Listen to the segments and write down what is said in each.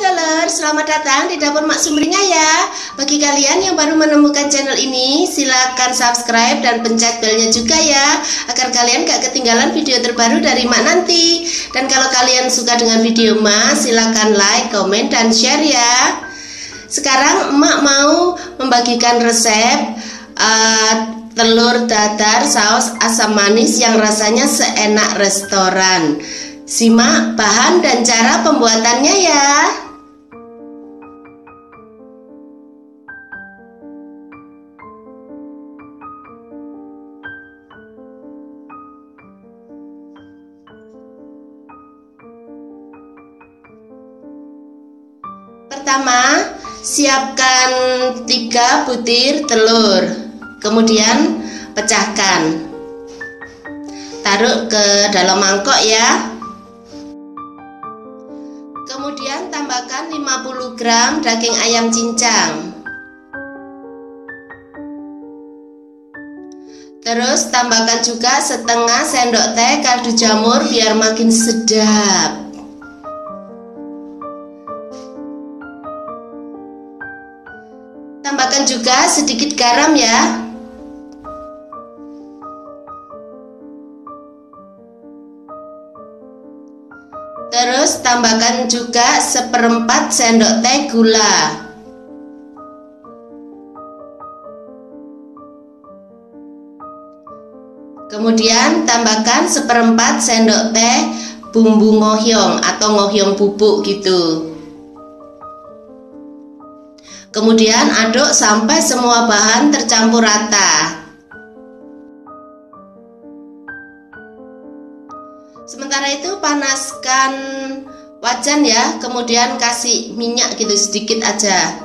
Dulur, selamat datang di dapur Mak Sumringah ya. Bagi kalian yang baru menemukan channel ini, silakan subscribe dan pencet belnya juga ya, agar kalian gak ketinggalan video terbaru dari Mak nanti. Dan kalau kalian suka dengan video Mak, silakan like, komen, dan share ya. Sekarang Mak mau membagikan resep telur dadar saus asam manis yang rasanya seenak restoran. Simak bahan dan cara pembuatannya ya. Pertama, siapkan 3 butir telur. Kemudian pecahkan. Taruh ke dalam mangkok ya. Kemudian tambahkan 50 gram daging ayam cincang. Terus tambahkan juga setengah sendok teh kaldu jamur biar makin sedap. Tambahkan juga sedikit garam ya. Terus tambahkan juga 1/4 sendok teh gula. Kemudian tambahkan 1/4 sendok teh bumbu ngohyong atau ngohyong bubuk gitu. Kemudian aduk sampai semua bahan tercampur rata. Sementara itu panaskan wajan ya, kemudian kasih minyak gitu sedikit aja.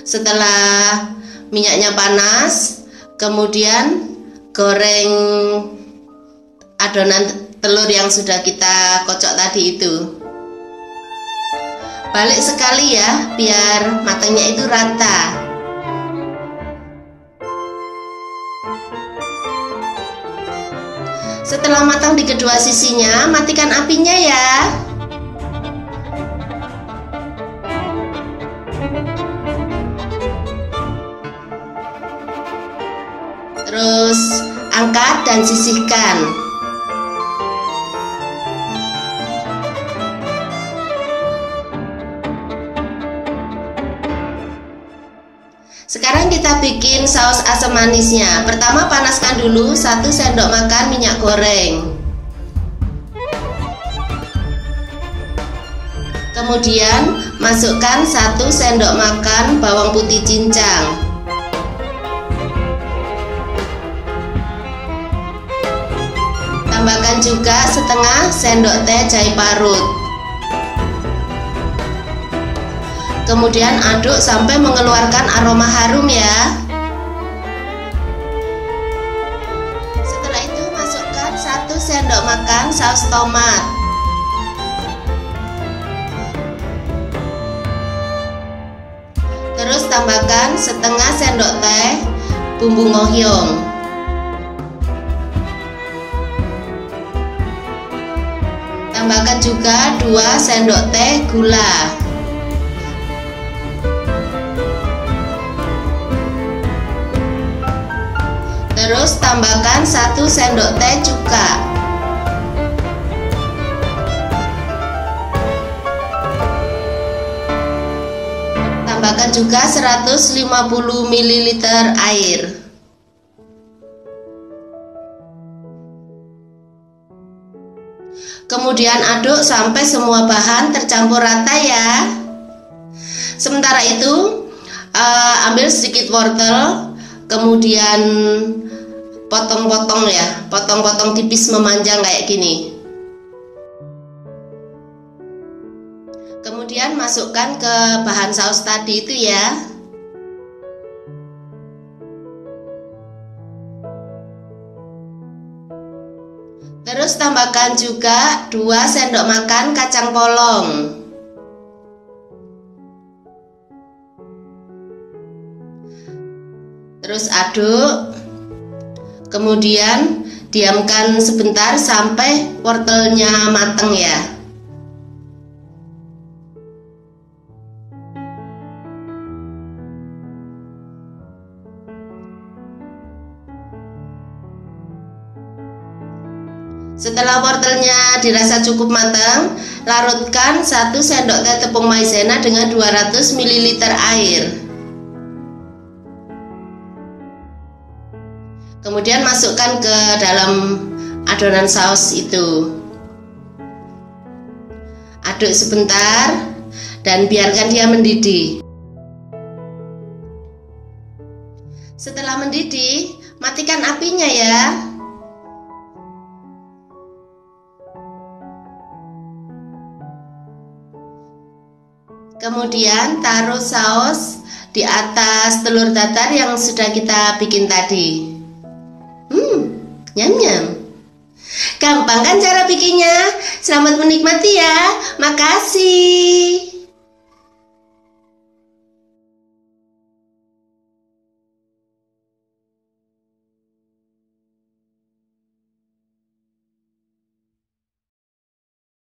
Setelah minyaknya panas, kemudian goreng adonan telur yang sudah kita kocok tadi itu. Balik sekali ya, biar matangnya itu rata. Setelah matang di kedua sisinya, matikan apinya ya. Terus angkat dan sisihkan. Sekarang kita bikin saus asam manisnya. Pertama panaskan dulu 1 sendok makan minyak goreng. Kemudian masukkan 1 sendok makan bawang putih cincang. Tambahkan juga setengah sendok teh jahe parut. Kemudian aduk sampai mengeluarkan aroma harum ya. Setelah itu masukkan 1 sendok makan saus tomat. Terus tambahkan setengah sendok teh bumbu ngohyong. Tambahkan juga 2 sendok teh gula. Terus tambahkan 1 sendok teh cuka. Tambahkan juga 150 ml air. Kemudian aduk sampai semua bahan tercampur rata ya. Sementara itu ambil sedikit wortel, kemudian potong-potong ya, potong-potong tipis memanjang kayak gini. Kemudian masukkan ke bahan saus tadi itu ya. Terus tambahkan juga 2 sendok makan kacang polong. Terus aduk. Kemudian diamkan sebentar sampai wortelnya matang ya. Setelah wortelnya dirasa cukup matang, larutkan 1 sendok teh tepung maizena dengan 200 ml air. Kemudian masukkan ke dalam adonan saus itu. Aduk sebentar dan biarkan dia mendidih. Setelah mendidih, matikan apinya ya. Kemudian taruh saus di atas telur dadar yang sudah kita bikin tadi. Nyam-nyam. Gampang kan cara bikinnya? Selamat menikmati ya. Makasih.